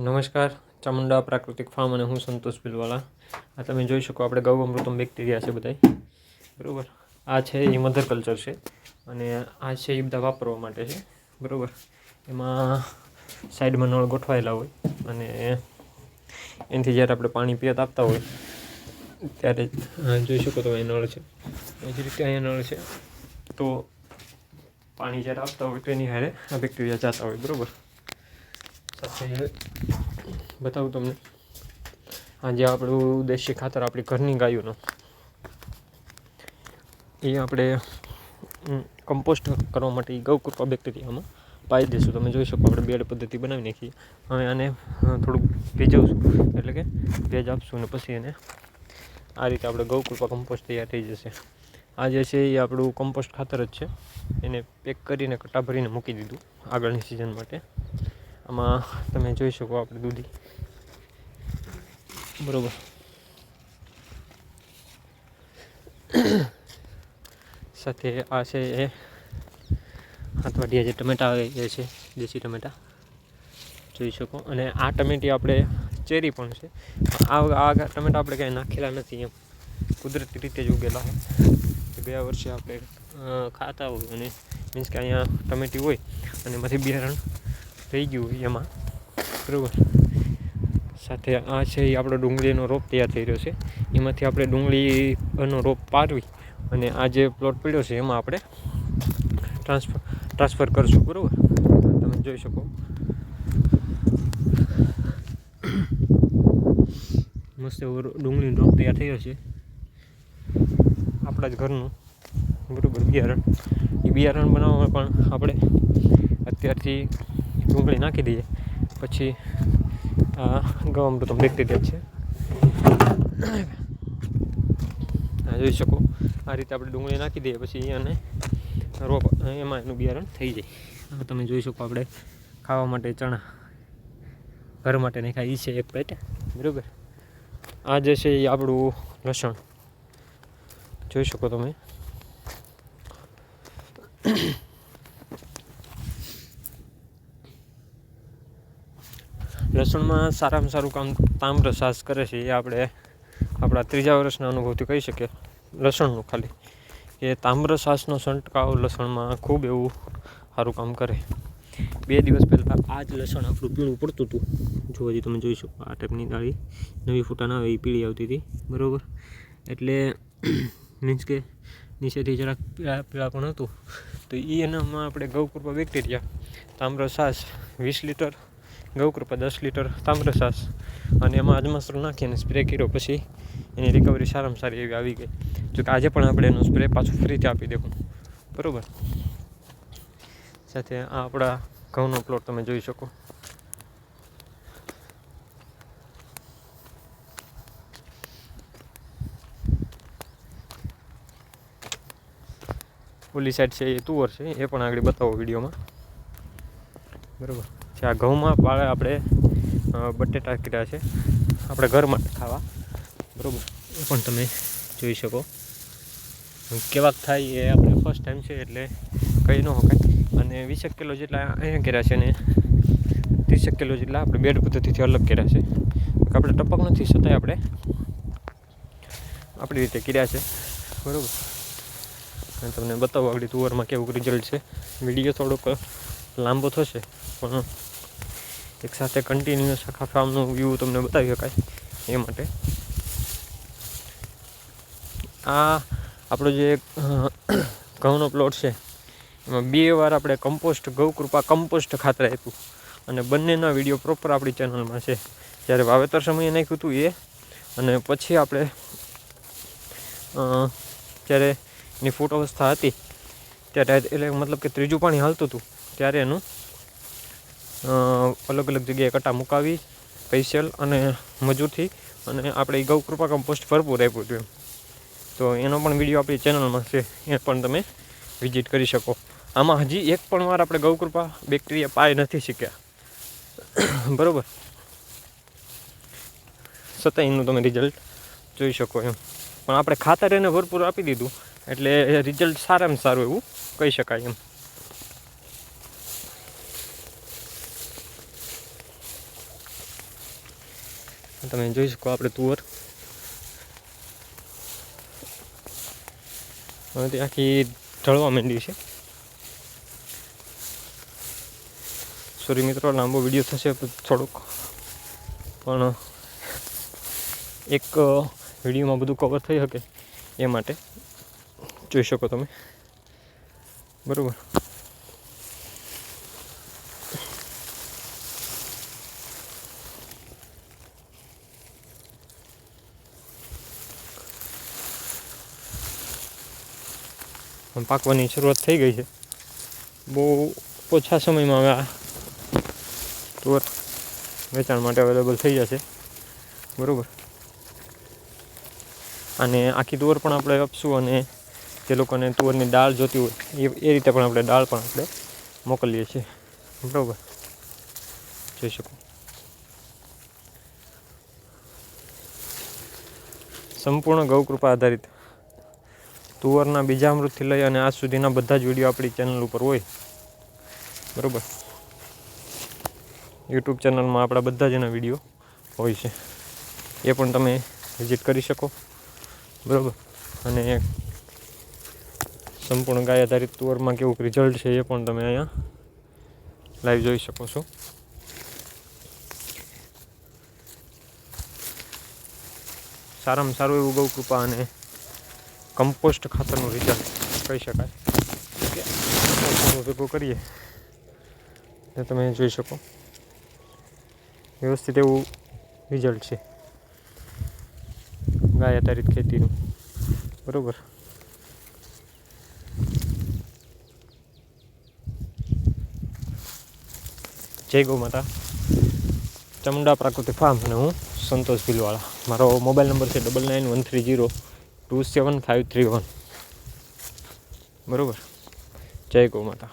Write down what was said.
નમસ્કાર, ચામુંડા પ્રાકૃતિક ફાર્મ અને હું સંતોષ ભીલવાળા. આ તમે જોઈ શકો આપણે ગૌ અમૃતમ બેક્ટેરિયા છે બધાય, બરાબર. આ છે એ મધર કલ્ચર છે અને આ છે એ બધા વાપરવા માટે છે, બરાબર. એમાં સાઈડમાં નળ ગોઠવાયેલા હોય અને એનાથી જ્યારે આપણે પાણી પિયત આપતા હોય ત્યારે જોઈ શકો તો એ નળ છે, એ જ રીતે અહીંયા નળ છે. તો પાણી જ્યારે આપતા હોય તો એની હારે આ બેક્ટેરિયા જતા હોય, બરાબર. સાથે બતાવું તમને આજે આપણું દેશી ખાતર આપણી ઘરની ગાયોનો એ આપણે કમ્પોસ્ટ કરવા માટે એ ગૌકૃપા બેક્ટેરિયામાં પાઈ દઈશું. તમે જોઈ શકો આપણે બેડ પદ્ધતિ બનાવી નાખીએ. હવે આને થોડુંક ભેજવશું, એટલે કે ભેજ આપશું અને પછી એને આ રીતે આપણે ગૌકૃપા કમ્પોસ્ટ તૈયાર થઈ જશે. આ જે છે એ આપણું કમ્પોસ્ટ ખાતર જ છે. એને પેક કરીને કટ્ટા ભરીને મૂકી દીધું આગળની સિઝન માટે. આમાં તમે જોઈ શકો આપણે દૂધી, બરાબર. સાથે આ છે એ હાથવાડિયા જે ટમેટા આવે એ છે, દેશી ટમેટા જોઈ શકો. અને આ ટમેટી આપણે ચેરી પણ છે. આ ટમેટા આપણે કાંઈ નાખેલા નથી, એમ કુદરતી રીતે જ ઉગેલા હોય. ગયા વર્ષે આપણે ખાતા હોય અને મીન્સ કે અહીંયા ટમેટી હોય અને એમાંથી બિયારણ થઈ ગયું હોય એમાં, બરાબર. સાથે આ છે એ આપણો ડુંગળીનો રોપ તૈયાર થઈ રહ્યો છે. એમાંથી આપણે ડુંગળીનો રોપ પારવી અને આ જે પ્લોટ પડ્યો છે એમાં આપણે ટ્રાન્સફર કરશું, બરાબર. તમે જોઈ શકો મસ્ત એવો ડુંગળીનો રોપ તૈયાર થયો છે આપણા જ ઘરનું, બરાબર. બિયારણ એ બિયારણ બનાવવામાં પણ આપણે અત્યારથી ડુંગળી નાખી દઈએ, પછી આ ગૌ અમૃતમ બેક્ટેરિયા છે. આ જોઈ શકો આ રીતે આપણે ડુંગળી નાખી દઈએ પછી અને રોપ એમાં એનું બિયારણ થઈ જાય. હવે તમે જોઈ શકો આપણે ખાવા માટે ચણા ઘર માટે નહીં ખાય એ છે એક પેટ, બરાબર. આ જે છે એ આપણું લસણ જોઈ શકો તમે. લસણમાં સારામાં સારું કામ તામ્રસાસ કરે છે. એ આપણે આપણા 3જા વર્ષના અનુભવથી કહી શકીએ લસણનું ખાલી, કે તામ્રસાસનો છંટકાવ લસણમાં ખૂબ એવું સારું કામ કરે. 2 દિવસ પહેલાં આ જ લસણ આપણું પીળું પડતું હતું. જો હજી તમે જોઈ શકો આ ટાઈપની ડાળી નવી ફૂટા ના આવે એ પીળી આવતી હતી, બરાબર. એટલે મીન્સ કે નીચેથી જરાક પીળા પણ હતું. તો એનામાં આપણે Gaukrupa bacteria તામ્રસાસ 20 litre, Gaukrupa 10 litre તામ્રસાસ અને એમાં અજમાસ્ત્ર નાખીને સ્પ્રે કર્યો પછી એની રિકવરી સારામાં સારી એવી આવી ગઈ. જો કે આજે પણ આપણે એનો સ્પ્રે પાછું ફરીથી આપી દેવું, બરાબર. સાથે આ આપણા ઘઉંનો પ્લોટ તમે જોઈ શકો. ઓલી સાઈડ છે એ તુવર છે, એ પણ આગળ બતાવો વિડીયોમાં, બરાબર. આ ઘઉંમાં પાળે આપણે બટેટા કર્યા છે આપણે ઘર માટે ખાવા, બરાબર. એ પણ તમે જોઈ શકો. કેવાક થાય એ આપણે ફર્સ્ટ ટાઈમ છે એટલે કહી ન શકાય. અને 20 કિલો જેટલા અહીંયા કર્યા છે અને 30 કિલો જેટલા આપણે બેડ પદ્ધતિથી અલગ કર્યા છે. આપણે ટપક નથી છતાંય આપણે આપણી રીતે કર્યા છે, બરાબર. અને તમને બતાવો આગળ તુવરમાં કેવું રિઝલ્ટ છે. વિડીયો થોડોક લાંબો થશે પણ એક સાથે કન્ટિન્યુઅસ આખા ફાર્મનો વ્યૂ તમને બતાવી શકાય એ માટે. આ આપણો જે ઘઉંનો પ્લોટ છે એમાં 2 વાર આપણે કમ્પોસ્ટ ગૌકૃપા કમ્પોસ્ટ ખાતર આપ્યું અને બંનેના વિડીયો પ્રોપર આપણી ચેનલમાં છે. જ્યારે વાવેતર સમયે નાખ્યું હતું એ અને પછી આપણે જ્યારે એની ફૂટ અવસ્થા હતી ત્યારે, એટલે મતલબ કે 3જું પાણી હાલતું હતું ત્યારે એનું અલગ અલગ જગ્યાએ કટા મુકાવી સ્પેશિયલ અને મજૂરથી અને આપણે એ ગૌકૃપા કમ્પોસ્ટ ભરપૂર આપ્યું હતું એમ. તો એનો પણ વિડીયો આપણી ચેનલમાં છે, એ પણ તમે વિઝિટ કરી શકો. આમાં હજી એક પણ વાર આપણે ગૌકૃપા બેક્ટેરિયા પાઈ નથી શીખ્યા, બરાબર. છતાં એનું તમે રિઝલ્ટ જોઈ શકો એમ. પણ આપણે ખાતર એને ભરપૂર આપી દીધું એટલે રિઝલ્ટ સારામાં સારું એવું કહી શકાય એમ. તમે જોઈ શકો આપણે તુવર હવે આખી ઢળવા માંડી છે. સોરી મિત્રો, લાંબો વિડીયો થશે થોડોક, પણ એક વિડીયોમાં બધું કવર થઈ શકે એ માટે જોઈ શકો તમે. બરાબર. પાકવાની શરૂઆત થઈ ગઈ છે. બહુ ઓછા સમયમાં હવે આ તુવર વેચાણ માટે અવેલેબલ થઈ જશે. બરાબર. અને આખી તુવર પણ આપણે આપશું, અને જે લોકોને તુવરની દાળ જોતી હોય એ રીતે પણ આપણે દાળ પણ આપણે મોકલીએ છીએ. બરાબર, જોઈ શકો. સંપૂર્ણ ગૌકૃપા આધારિત તુવરના બીજામૃતથી લઈ અને આજ સુધીના બધા જ વિડીયો આપણી ચેનલ ઉપર હોય. બરાબર. યુટ્યુબ ચેનલમાં આપણા બધા જ એના વિડીયો હોય છે, એ પણ તમે વિઝિટ કરી શકો. બરાબર. અને સંપૂર્ણ ગાય આધારિત તુવરમાં કેવું રિઝલ્ટ છે એ પણ તમે અહીંયા લાઈવ જોઈ શકો છો. સારામાં સારું એવું ગૌકૃપા અને કમ્પોસ્ટ ખાતરનું રિઝલ્ટ કહી શકાય કે ભેગું કરીએ તો તમે જોઈ શકો વ્યવસ્થિત એવું રિઝલ્ટ છે ગાય આધારિત ખેતીનું. બરાબર. જય ગૌ માતા. ચામુંડા પ્રાકૃતિક ફાર્મ અને હું સંતોષ ભીલવાળા. મારો મોબાઈલ નંબર છે 9913027531. બરાબર. જય ગૌ માતા.